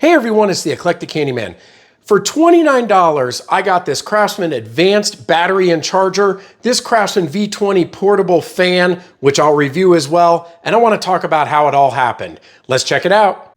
Hey everyone, it's the Eclectic Candyman. For $29, I got this Craftsman Advanced Battery and Charger, this Craftsman V20 Portable Fan, which I'll review as well, and I want to talk about how it all happened. Let's check it out.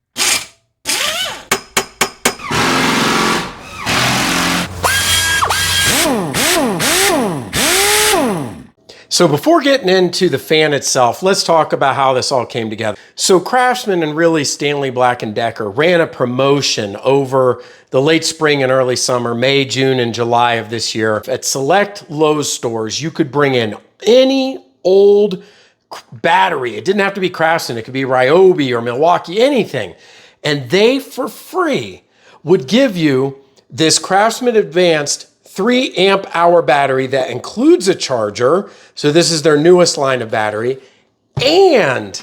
So before getting into the fan itself, let's talk about how this all came together. So Craftsman and really Stanley Black & Decker ran a promotion over the late spring and early summer, May, June, and July of this year. At select Lowe's stores, you could bring in any old battery. It didn't have to be Craftsman. It could be Ryobi or Milwaukee, anything. And they, for free, would give you this Craftsman Advanced 3 amp hour battery that includes a charger. So this is their newest line of battery, and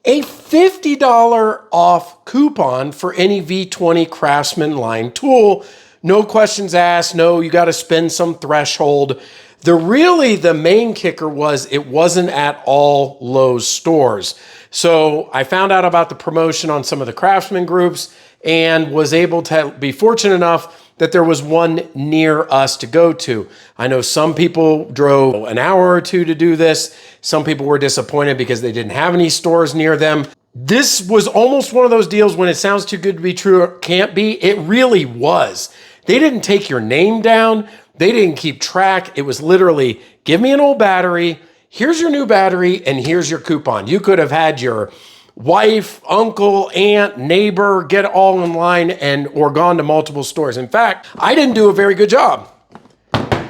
a $50 off coupon for any V20 Craftsman line tool. No questions asked. No, you got to spend some threshold. The main kicker was it wasn't at all Lowe's stores. So I found out about the promotion on some of the Craftsman groups and was able to be fortunate enough that there was one near us to go to. I know some people drove an hour or two to do this. Some people were disappointed because they didn't have any stores near them. This was almost one of those deals when it sounds too good to be true, it can't be. It really was. They didn't take your name down. They didn't keep track. It was literally, give me an old battery, here's your new battery, and here's your coupon. You could have had your wife, uncle, aunt, neighbor, get all in line or gone to multiple stores. In fact, I didn't do a very good job,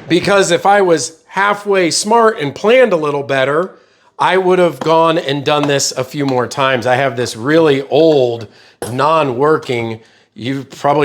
because if I was halfway smart and planned a little better, I would have gone and done this a few more times. I have this really old, non-working,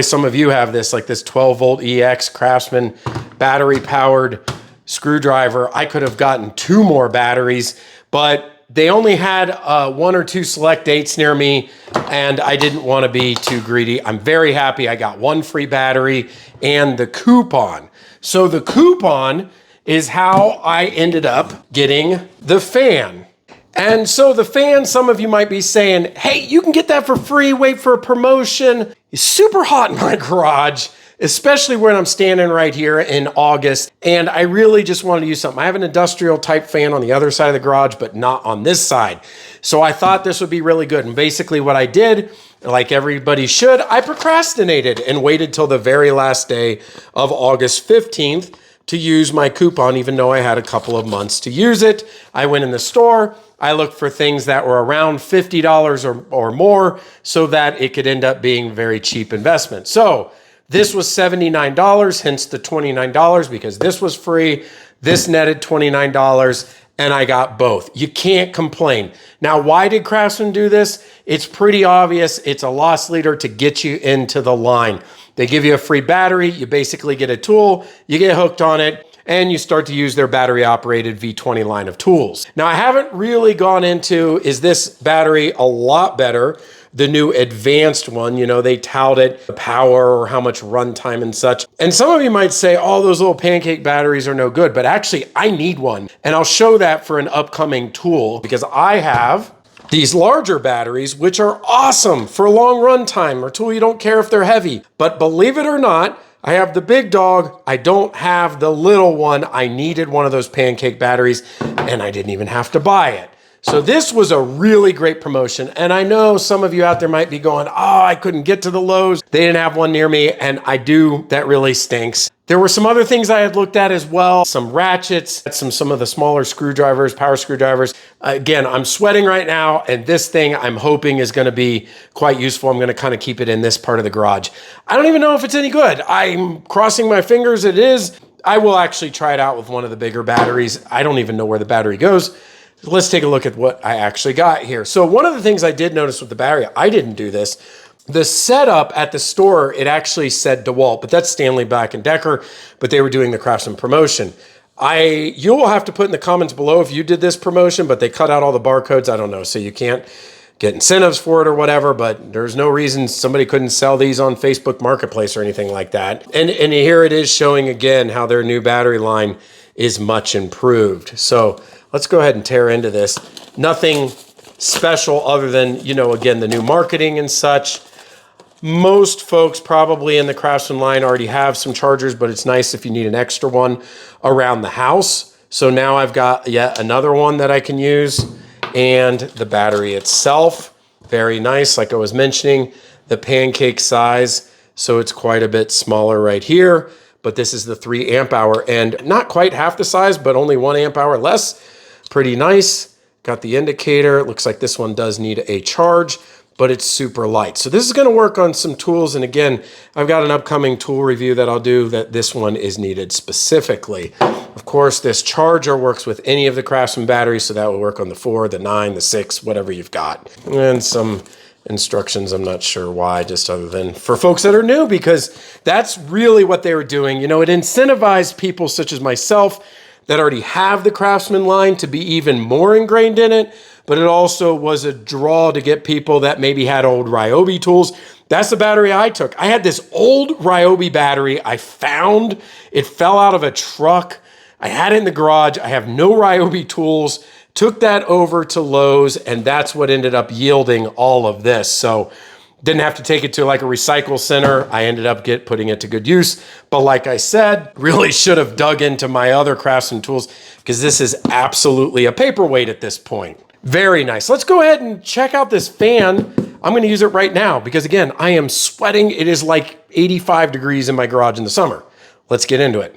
some of you have this, like this 12 volt EX Craftsman battery powered screwdriver. I could have gotten 2 more batteries, but they only had 1 or 2 select dates near me, and I didn't want to be too greedy. I'm very happy I got 1 free battery and the coupon. So the coupon is how I ended up getting the fan. And so the fan, some of you might be saying, hey, you can get that for free, wait for a promotion. It's super hot in my garage, especially when I'm standing right here in August, and I really just wanted to use something. I have an industrial type fan on the other side of the garage, but not on this side. So I thought this would be really good. And basically what I did, like everybody should, I procrastinated and waited till the very last day of August 15th to use my coupon, even though I had a couple of months to use it. I went in the store, I looked for things that were around $50 or more so that it could end up being a very cheap investment. So this was $79, hence the $29, because this was free. This netted $29, and I got both. You can't complain. Now, why did Craftsman do this? It's pretty obvious. It's a loss leader to get you into the line. They give you a free battery. You basically get a tool. You get hooked on it, and you start to use their battery-operated V20 line of tools. Now, I haven't really gone into, is this battery a lot better? The new advanced one, they tout it, the power or how much runtime and such. And some of you might say, oh, those little pancake batteries are no good, but actually I need one. And I'll show that for an upcoming tool, because I have these larger batteries, which are awesome for long runtime or tool you don't care if they're heavy. But believe it or not, I have the big dog. I don't have the little one. I needed one of those pancake batteries, and I didn't even have to buy it. So this was a really great promotion. And I know some of you out there might be going, oh, I couldn't get to the Lowe's. They didn't have one near me. And I do, that really stinks. There were some other things I had looked at as well. Some ratchets, some of the smaller screwdrivers, power screwdrivers. Again, I'm sweating right now. And this thing I'm hoping is going to be quite useful. I'm going to kind of keep it in this part of the garage. I don't even know if it's any good. I'm crossing my fingers it is. I will actually try it out with one of the bigger batteries. I don't even know where the battery goes. Let's take a look at what I actually got here. So one of the things I did notice with the battery, I didn't do this. The setup at the store, it actually said DeWalt, but that's Stanley Black & Decker, but they were doing the Craftsman promotion. You will have to put in the comments below if you did this promotion, but they cut out all the barcodes. I don't know, so you can't get incentives for it or whatever, but there's no reason somebody couldn't sell these on Facebook Marketplace or anything like that. And here it is showing again how their new battery line is much improved. So let's go ahead and tear into this. Nothing special other than, again, the new marketing and such. Most folks probably in the Craftsman line already have some chargers, but it's nice if you need an extra one around the house. So now I've got yet another one that I can use, and the battery itself, very nice. Like I was mentioning, the pancake size, so it's quite a bit smaller right here, but this is the 3 amp hour and not quite half the size, but only 1 amp hour less. Pretty nice. Got the indicator. It looks like this one does need a charge, but it's super light. So this is going to work on some tools. And again, I've got an upcoming tool review that I'll do that this one is needed specifically. Of course, this charger works with any of the Craftsman batteries, so that will work on the 4, the 9, the 6, whatever you've got. And some instructions, I'm not sure why, just other than for folks that are new, because that's really what they were doing. You know, it incentivized people such as myself that already have the Craftsman line to be even more ingrained in it, but it also was a draw to get people that maybe had old Ryobi tools. That's the battery I took. I had this old Ryobi battery I found. It fell out of a truck. I had it in the garage. I have no Ryobi tools. Took that over to Lowe's, and that's what ended up yielding all of this. So didn't have to take it to like a recycle center. I ended up putting it to good use. But like I said, really should have dug into my other Craftsman tools, because this is absolutely a paperweight at this point. Very nice. Let's go ahead and check out this fan. I'm going to use it right now because, again, I am sweating. It is like 85 degrees in my garage in the summer. Let's get into it.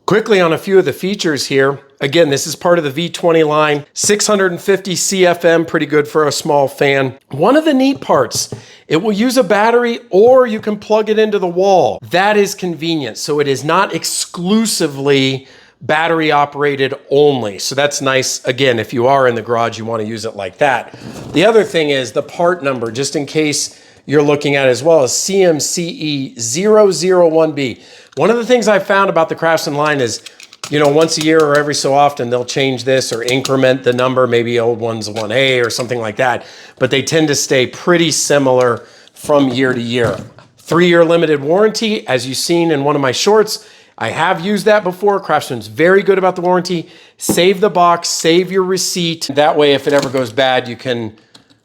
Quickly on a few of the features here. Again, this is part of the V20 line, 650 CFM, pretty good for a small fan. One of the neat parts, it will use a battery or you can plug it into the wall. That is convenient. So it is not exclusively battery operated only. So that's nice. Again, if you are in the garage, you want to use it like that. The other thing is the part number, just in case you're looking at it as well, as CMCE001B. One of the things I found about the Craftsman line is, you know, once a year or every so often, they'll change this or increment the number, maybe old one's 1A or something like that, but they tend to stay pretty similar from year to year. 3-year limited warranty, as you've seen in one of my shorts. I have used that before. Craftsman's very good about the warranty. Save the box, save your receipt. That way, if it ever goes bad, you can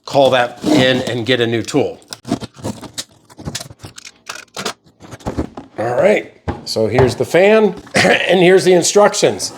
call that in and get a new tool. All right, so here's the fan and here's the instructions.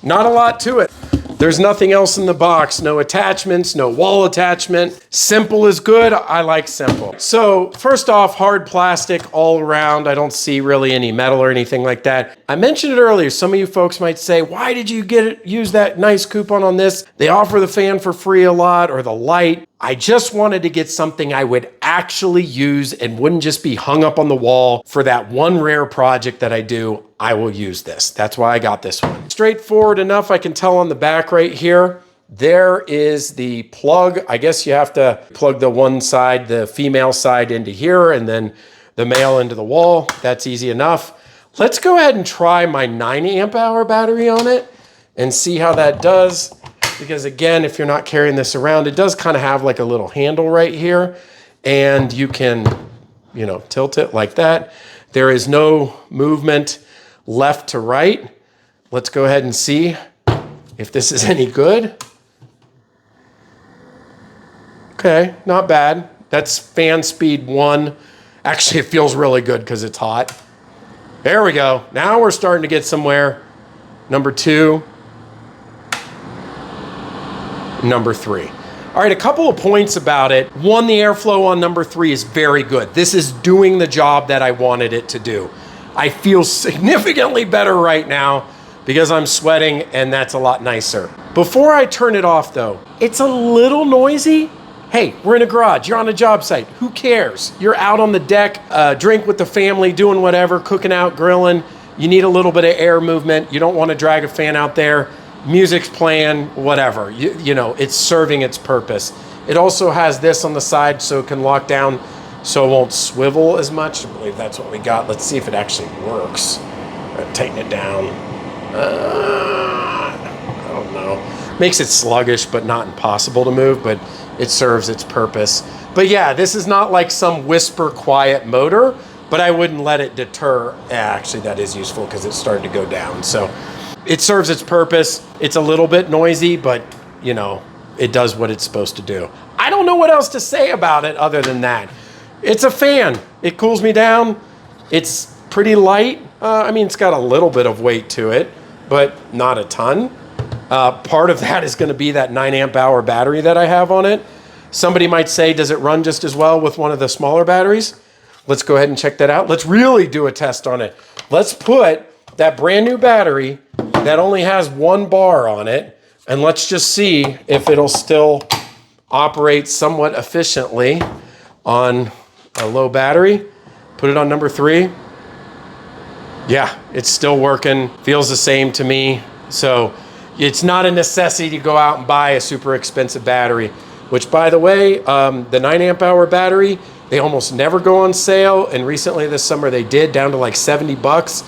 Not a lot to it. There's nothing else in the box, no attachments, no wall attachment. Simple is good, I like simple. So first off, hard plastic all around. I don't see really any metal or anything like that. I mentioned it earlier, some of you folks might say, why did you use that nice coupon on this? They offer the fan for free a lot, or the light. I just wanted to get something I would actually use and wouldn't just be hung up on the wall. For that one rare project that I do, I will use this. That's why I got this one. Straightforward enough, I can tell on the back right here. There is the plug. I guess you have to plug the one side, the female side, into here, and then the male into the wall. That's easy enough. Let's go ahead and try my 9 amp hour battery on it and see how that does. Because again, if you're not carrying this around, it does kind of have like a little handle right here, and you can, you know, tilt it like that. There is no movement left to right. Let's go ahead and see if this is any good. Okay, not bad. That's fan speed 1. Actually, it feels really good because it's hot. There we go. Now we're starting to get somewhere. Number 2. Number 3. All right, a couple of points about it. One, the airflow on number 3 is very good. This is doing the job that I wanted it to do. I feel significantly better right now because I'm sweating, and that's a lot nicer. Before I turn it off though, it's a little noisy. Hey, we're in a garage, you're on a job site, who cares? You're out on the deck, drink with the family, doing whatever, cooking out, grilling. You need a little bit of air movement. You don't want to drag a fan out there. Music's playing, whatever. You know, it's serving its purpose. It also has this on the side so it can lock down so it won't swivel as much. I believe that's what we got. Let's see if it actually works. Tighten it down. I don't know. Makes it sluggish, but not impossible to move, but it serves its purpose. But yeah, this is not like some whisper quiet motor, but I wouldn't let it deter. Actually, that is useful because it's starting to go down. So it serves its purpose. It's a little bit noisy, but you know, it does what it's supposed to do. I don't know what else to say about it other than that. It's a fan. It cools me down. It's pretty light. I mean, it's got a little bit of weight to it, but not a ton. Part of that is going to be that 9 amp hour battery that I have on it. Somebody might say, does it run just as well with one of the smaller batteries? Let's go ahead and check that out. Let's really do a test on it. Let's put that brand new battery that only has 1 bar on it, and let's just see if it'll still operate somewhat efficiently on a low battery. Put it on number 3. Yeah, it's still working. Feels the same to me. So it's not a necessity to go out and buy a super expensive battery, which, by the way, the 9 amp hour battery, they almost never go on sale. And recently this summer they did, down to like 70 bucks.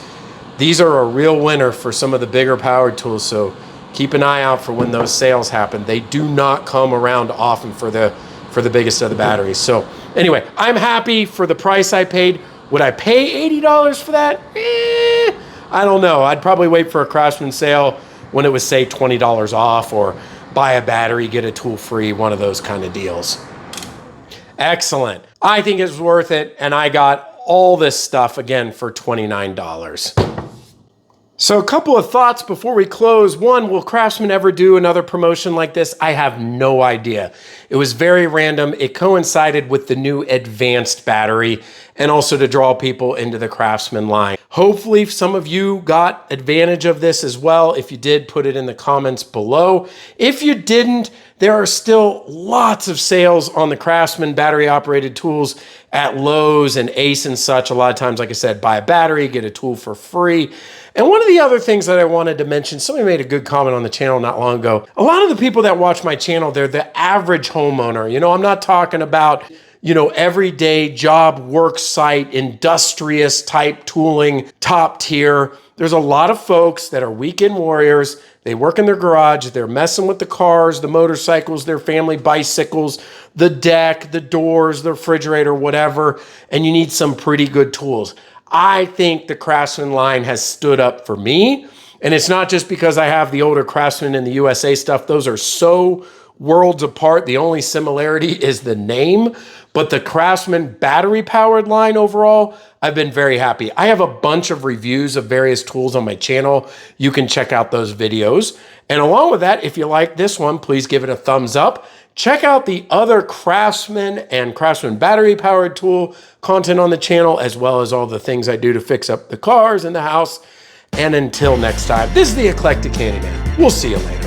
These are a real winner for some of the bigger powered tools. So keep an eye out for when those sales happen. They do not come around often for the biggest of the batteries. So anyway, I'm happy for the price I paid. Would I pay $80 for that? I don't know. I'd probably wait for a Craftsman sale when it was, say, $20 off, or buy a battery, get a tool free, one of those kind of deals. Excellent. I think it's worth it, and I got all this stuff again for $29. So a couple of thoughts before we close. One, will Craftsman ever do another promotion like this? I have no idea. It was very random. It coincided with the new advanced battery, and also to draw people into the Craftsman line. Hopefully some of you got advantage of this as well. If you did, put it in the comments below. If you didn't, there are still lots of sales on the Craftsman battery operated tools at Lowe's and Ace and such. A lot of times, like I said, buy a battery, get a tool for free. And one of the other things that I wanted to mention, somebody made a good comment on the channel not long ago. A lot of the people that watch my channel, they're the average homeowner. You know, I'm not talking about, you know, everyday job, work site, industrious type tooling, top tier. There's a lot of folks that are weekend warriors. They work in their garage. They're messing with the cars, the motorcycles, their family bicycles, the deck, the doors, the refrigerator, whatever. And you need some pretty good tools. I think the Craftsman line has stood up for me. And it's not just because I have the older Craftsman and the USA stuff. Those are so worlds apart. The only similarity is the name. But the Craftsman battery powered line overall, I've been very happy. I have a bunch of reviews of various tools on my channel. You can check out those videos. And along with that, if you like this one, please give it a thumbs up. Check out the other Craftsman and Craftsman battery powered tool content on the channel, as well as all the things I do to fix up the cars and the house. And until next time, this is the Eclectic Handyman. We'll see you later.